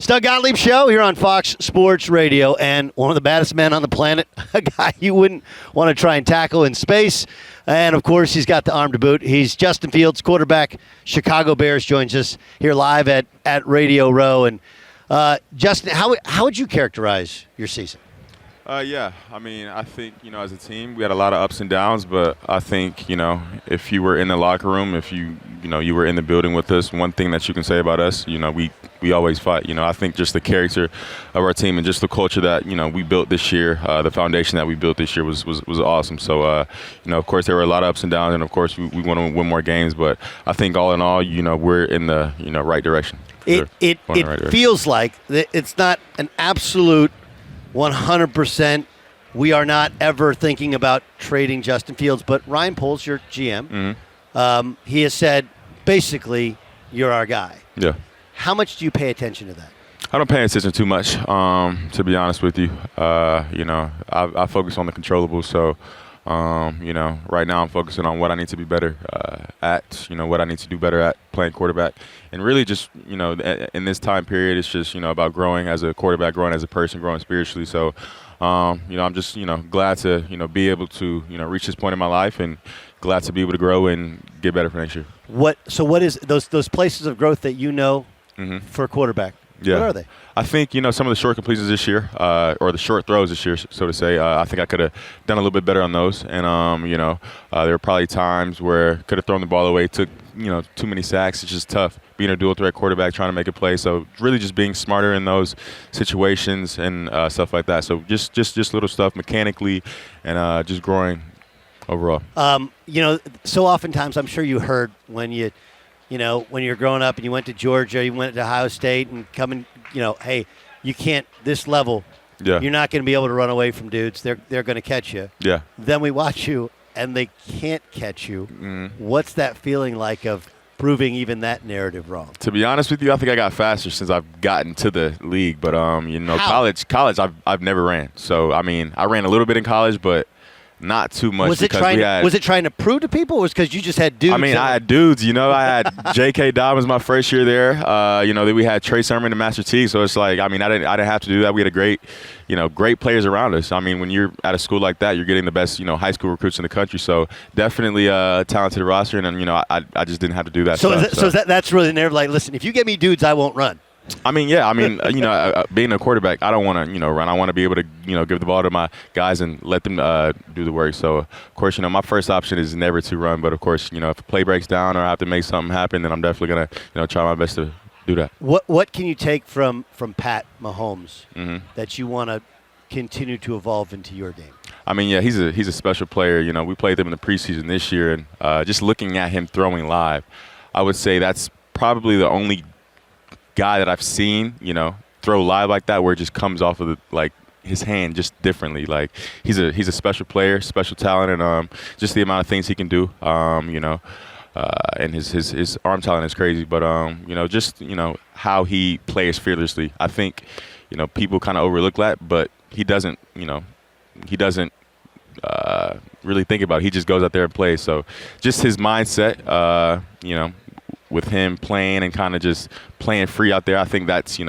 Doug Gottlieb Show here on Fox Sports Radio, and one of the baddest men on the planet, a guy you wouldn't want to try and tackle in space. And, of course, he's got the arm to boot. He's Justin Fields, quarterback, Chicago Bears, joins us here live at Radio Row. And, Justin, how would you characterize your season? Yeah, I mean, I think, as a team, we had a lot of ups and downs, but I think, if you were in the locker room, if you were in the building with us, one thing that you can say about us, we always fight. I think just the character of our team and just the culture that, we built this year, the foundation that we built this year was awesome. So, of course, there were a lot of ups and downs, and, of course, we want to win more games, but I think all in all, we're in the, right direction. It feels like it's not an absolute 100%. We are not ever thinking about trading Justin Fields, but Ryan Poles, your GM, he has said, basically, you're our guy. Yeah. How much do you pay attention to that? I don't pay attention too much, to be honest with you. I focus on the controllables. So, right now I'm focusing on what I need to be better at, what I need to do better at playing quarterback. And really just, in this time period, it's just, about growing as a quarterback, growing as a person, growing spiritually. So, I'm just, glad to, be able to, reach this point in my life and glad to be able to grow and get better for next year. What is those places of growth that for a quarterback? Yeah. What are they? I think, some of the short completions this year, or the short throws this year, so to say, I think I could have done a little bit better on those. And, there were probably times where could have thrown the ball away, took, too many sacks. It's just tough being a dual threat quarterback trying to make a play. So really just being smarter in those situations and stuff like that. So just little stuff mechanically and just growing overall. So oftentimes I'm sure you heard when when you're growing up and you went to Georgia, you went to Ohio State and coming, hey, you can't, this level, you're not going to be able to run away from dudes. They're going to catch you. Yeah. Then we watch you and they can't catch you. What's that feeling like of proving even that narrative wrong? To be honest with you, I think I got faster since I've gotten to the league. But, college, I've never ran. So, I mean, I ran a little bit in college, but not too much. Was it trying to prove to people, or was it because you just had dudes? I mean, I had dudes. I had J.K. Dobbins my first year there. Then we had Trey Sermon and Master T. So it's like, I mean, I didn't have to do that. We had great players around us. I mean, when you're at a school like that, you're getting the best, high school recruits in the country. So definitely a talented roster, and I just didn't have to do that. So that's really never like, listen, if you get me dudes, I won't run. I mean, yeah. I mean, being a quarterback, I don't want to, run. I want to be able to, give the ball to my guys and let them do the work. So, of course, my first option is never to run. But, of course, if a play breaks down or I have to make something happen, then I'm definitely going to, try my best to do that. What can you take from Pat Mahomes that you want to continue to evolve into your game? I mean, yeah, he's a special player. We played them in the preseason this year, and just looking at him throwing live, I would say that's probably the only guy that I've seen, throw live like that, where it just comes off of his hand just differently. Like he's a special player, special talent, and just the amount of things he can do, and his arm talent is crazy. But just how he plays fearlessly. I think people kind of overlook that, but he doesn't really think about it. He just goes out there and plays. So just his mindset, with him playing and kind of just playing free out there, I think that's,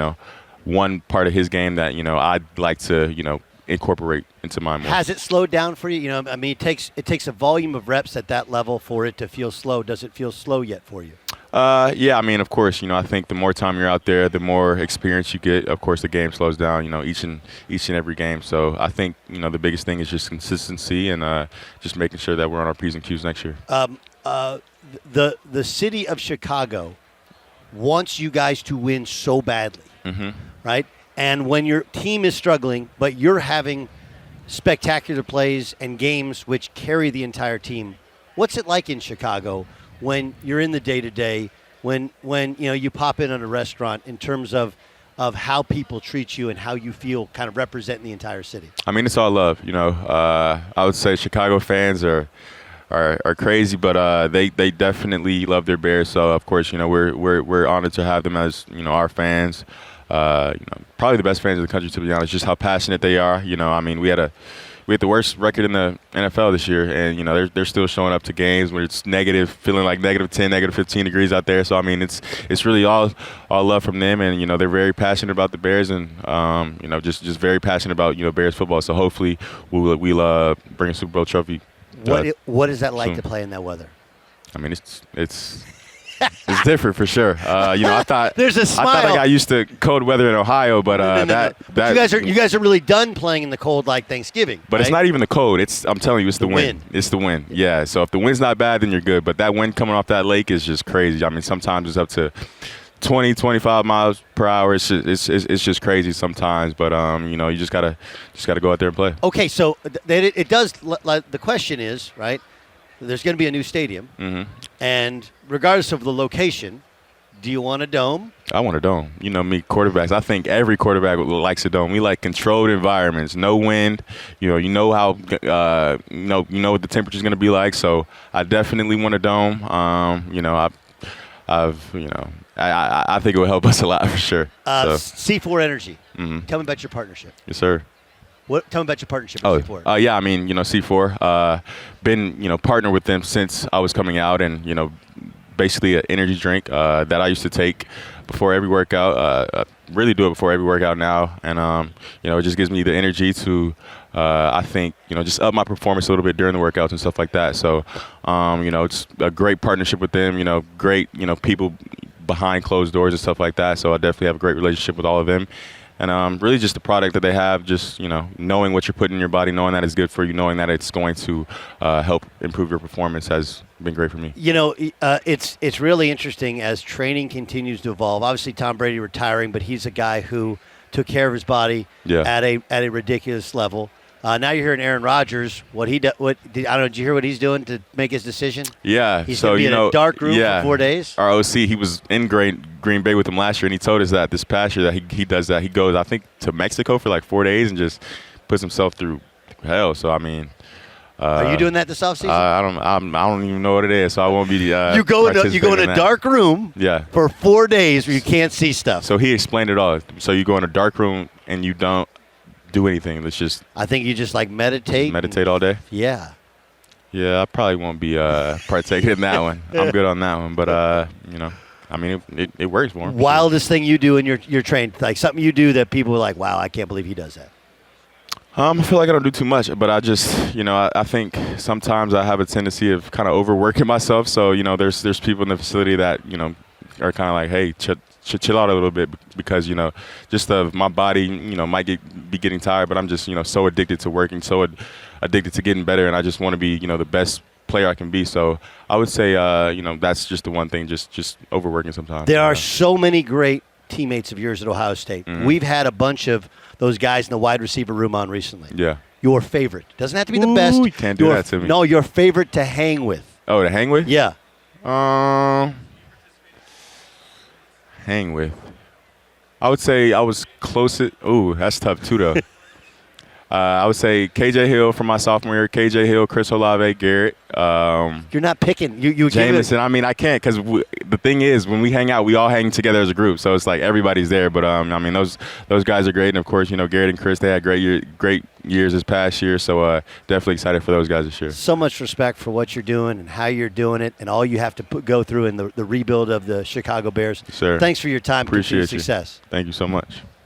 one part of his game that, I'd like to, incorporate into my more. Has it slowed down for you? I mean, it takes a volume of reps at that level for it to feel slow. Does it feel slow yet for you? Yeah, I mean, of course, I think the more time you're out there, the more experience you get. Of course, the game slows down, each and every game. So I think, the biggest thing is just consistency and just making sure that we're on our P's and Q's next year. The city of Chicago wants you guys to win so badly, right? And when your team is struggling, but you're having spectacular plays and games which carry the entire team, what's it like in Chicago when you're in the day-to-day, when you pop in at a restaurant, in terms of how people treat you and how you feel kind of representing the entire city? I mean, it's all love. I would say Chicago fans are crazy, but they definitely love their Bears. So of course, we're honored to have them as our fans. Probably the best fans in the country, to be honest. Just how passionate they are. I mean, we had a we had the worst record in the NFL this year, and they're still showing up to games where it's negative, feeling like -10, -15 degrees out there. So I mean, it's really all love from them, and they're very passionate about the Bears, and just very passionate about Bears football. So hopefully we'll bring a Super Bowl trophy. What is that like soon. to play in that weather? I mean, it's different for sure. I thought there's a smile. I thought I got used to cold weather in Ohio, but you guys are really done playing in the cold like Thanksgiving. But right? It's not even the cold. I'm telling you, it's the wind. It's the wind. Yeah. So if the wind's not bad, then you're good. But that wind coming off that lake is just crazy. I mean, sometimes it's up to 20, 25 miles per hour. It's just crazy sometimes. But you just gotta go out there and play. Okay, so it does. The question is, right? There's going to be a new stadium, and regardless of the location, do you want a dome? I want a dome. You know me, quarterbacks. I think every quarterback likes a dome. We like controlled environments, no wind. You know how what the temperature's going to be like. So I definitely want a dome. I think it will help us a lot for sure. C4 Energy. Tell me about your partnership. Yes, sir. Tell me about your partnership with C4. Yeah, I mean, C4, been, partnered with them since I was coming out, and, basically an energy drink that I used to take before every workout, really do it before every workout now. And, it just gives me the energy to, I think, just up my performance a little bit during the workouts and stuff like that. So, it's a great partnership with them, great, people behind closed doors and stuff like that. So I definitely have a great relationship with all of them. And really just the product that they have, just, knowing what you're putting in your body, knowing that it's good for you, knowing that it's going to help improve your performance has been great for me. It's really interesting as training continues to evolve. Obviously, Tom Brady retiring, but he's a guy who took care of his body at a ridiculous level. Now you're hearing Aaron Rodgers. Did you hear what he's doing to make his decision? Yeah. He's going to be in a dark room for 4 days. Our OC, he was in Green Bay with him last year, and he told us that this past year that he does that. He goes, I think, to Mexico for like 4 days and just puts himself through hell. So I mean, are you doing that this offseason? I don't even know what it is, so I won't be. You go in a dark room. For 4 days where you can't see stuff. So he explained it all. So you go in a dark room and you don't do anything. Let's just. I think you just like meditate. Meditate all day. Yeah. Yeah, I probably won't be partaking in that one. I'm good on that one, but I mean, it works for him. Wildest thing you do in your train, like something you do that people are like, wow, I can't believe he does that. I feel like I don't do too much, but I just, I think sometimes I have a tendency of kind of overworking myself. So, there's people in the facility that, are kind of like, hey, chill out a little bit because, just my body, might be getting tired, but I'm just, so addicted to working, so addicted to getting better, and I just want to be, the best player I can be. So I would say, that's just the one thing, just overworking sometimes. There are so many great teammates of yours at Ohio State. We've had a bunch of those guys in the wide receiver room on recently. Yeah. Your favorite. Doesn't have to be the best. You can't do that to me. No, your favorite to hang with. Oh, to hang with? Yeah. Hang with. I would say I was close to. Ooh, that's tough too, though. I would say KJ Hill from my sophomore year. KJ Hill, Chris Olave, Garrett. You're not picking. You Jameson. I mean, I can't because the thing is, when we hang out, we all hang together as a group. So it's like everybody's there. But I mean, those guys are great, and of course, Garrett and Chris, they had great years this past year. So definitely excited for those guys this year. So much respect for what you're doing and how you're doing it, and all you have to go through in the rebuild of the Chicago Bears. Sure. Thanks for your time. Appreciate success. Thank you so much.